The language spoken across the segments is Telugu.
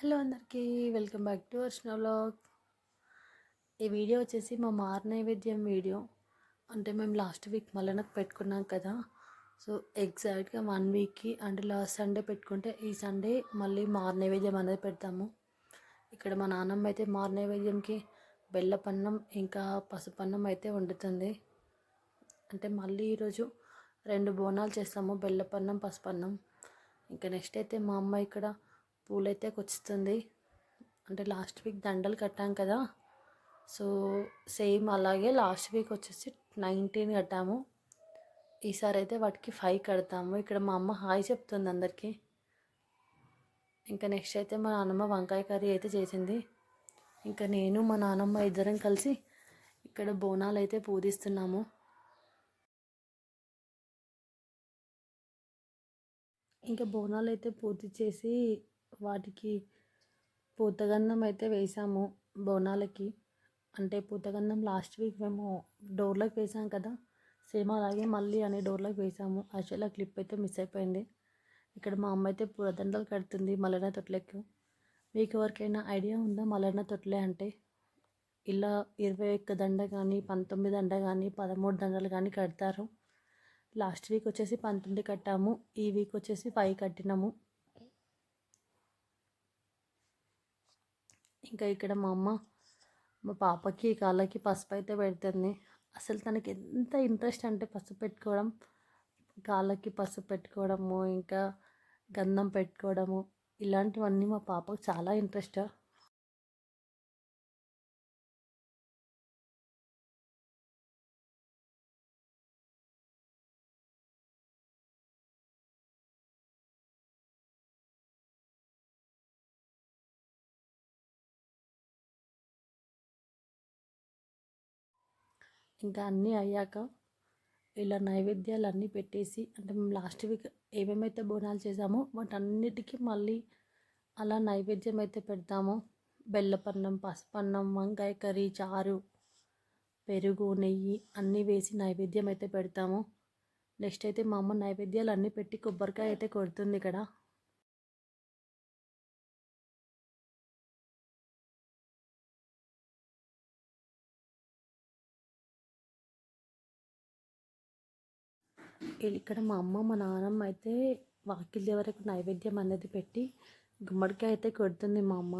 హలో అందరికీ welcome back to Archana vlog. ఈ వీడియో వచ్చేసి మా మార్ నైవేద్యం వీడియో. అంటే మేము లాస్ట్ వీక్ మల్లనకు పెట్టుకున్నాం కదా. సో ఎగ్జాక్ట్గా 1 వీక్కి అంటే లాస్ట్ సండే పెట్టుకుంటే ఈ సండే మళ్ళీ మార్ నైవేద్యం అనేది పెడతాము. ఇక్కడ మా నాన్నమ్మ అయితే మార్ నైవేద్యంకి బెల్లపన్నం ఇంకా పసుపన్నం అయితే వండుతుంది. అంటే మళ్ళీ ఈరోజు 2 బోనాలు చేస్తాము, బెల్లపన్నం పసుపన్నం. ఇంకా నెక్స్ట్ అయితే మా అమ్మ ఇక్కడ పూలైతే కొచ్చుతుంది. అంటే లాస్ట్ వీక్ దండలు కట్టాం కదా, సో సేమ్ అలాగే లాస్ట్ వీక్ వచ్చేసి 19 కట్టాము. ఈసారి అయితే వాటికి 5 కడతాము. ఇక్కడ మా అమ్మ హాయ్ చెప్తుంది అందరికీ. ఇంకా నెక్స్ట్ అయితే మా నాన్నమ్మ వంకాయ కర్రీ అయితే చేసింది. ఇంకా నేను మా నాన్నమ్మ ఇద్దరం కలిసి ఇక్కడ బోనాలు అయితే పూజిస్తున్నాము. ఇంకా బోనాలు అయితే పూర్తి చేసి వాటికి పూతగంధం అయితే వేసాము బోనాలకి. అంటే పూతగంధం లాస్ట్ వీక్ మేము డోర్లకు వేసాం కదా, సేమ్ అలాగే మళ్ళీ అనే డోర్లకు వేసాము. యాక్చువల్లీ ఆ క్లిప్ అయితే మిస్ అయిపోయింది. ఇక్కడ మా అమ్మ అయితే పూలదండలు కడుతుంది మల్లెన తొట్లకు. మీకు ఎవరికైనా ఐడియా ఉందా మల్లెన తొట్లే అంటే? ఇలా 21 దండ కానీ 19 దండ కానీ 13 దండలు కానీ కడతారు. లాస్ట్ వీక్ వచ్చేసి 19 కట్టాము, ఈ వీక్ వచ్చేసి 5 కట్టినాము. ఇంకా ఇక్కడ మా అమ్మ మా పాపకి కాళ్ళకి పసుపు అయితే పెడుతుంది. అసలు తనకి ఎంత ఇంట్రెస్ట్ అంటే పసుపు పెట్టుకోవడం, కాళ్ళకి పసుపు పెట్టుకోవడము, ఇంకా గంధం పెట్టుకోవడము, ఇలాంటివన్నీ మా పాపకు చాలా ఇంట్రెస్ట్. ఇంకా అన్నీ అయ్యాక ఇలా నైవేద్యాలు అన్నీ పెట్టేసి, అంటే మేము లాస్ట్ వీక్ ఏమేమైతే బోనాలు చేసామో వాటన్నిటికీ మళ్ళీ అలా నైవేద్యం అయితే పెడతాము. బెల్లపన్నం, పసుపన్నం, వంకాయ కర్రీ, చారు, పెరుగు, నెయ్యి అన్నీ వేసి నైవేద్యం అయితే పెడతాము. నెక్స్ట్ అయితే మా అమ్మ నైవేద్యాలు అన్నీ పెట్టి కొబ్బరికాయ అయితే కొడుతుంది ఇక్కడ. ఇక్కడ మా అమ్మ మా నాన్నమ్మ అయితే వాకిలి వరకు నైవేద్యం అనేది పెట్టి గుమ్మడికాయ అయితే కొడుతుంది మా అమ్మ.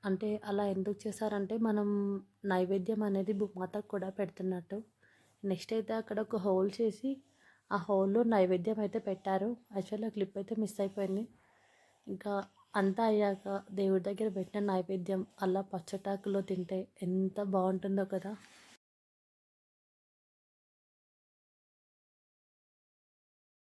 అంటే అలా ఎందుకు చేశారంటే మనం నైవేద్యం అనేది భూమాతకు కూడా పెడుతున్నట్టు. నెక్స్ట్ అయితే అక్కడ ఒక హోల్ చేసి ఆ హోల్లో నైవేద్యం అయితే పెట్టారు. యాక్చువల్లీ ఆ క్లిప్ అయితే మిస్ అయిపోయింది. ఇంకా అంతా అయ్యాక దేవుడి దగ్గర పెట్టిన నైవేద్యం అలా పచ్చటాకులో తింటే ఎంత బాగుంటుందో కదా.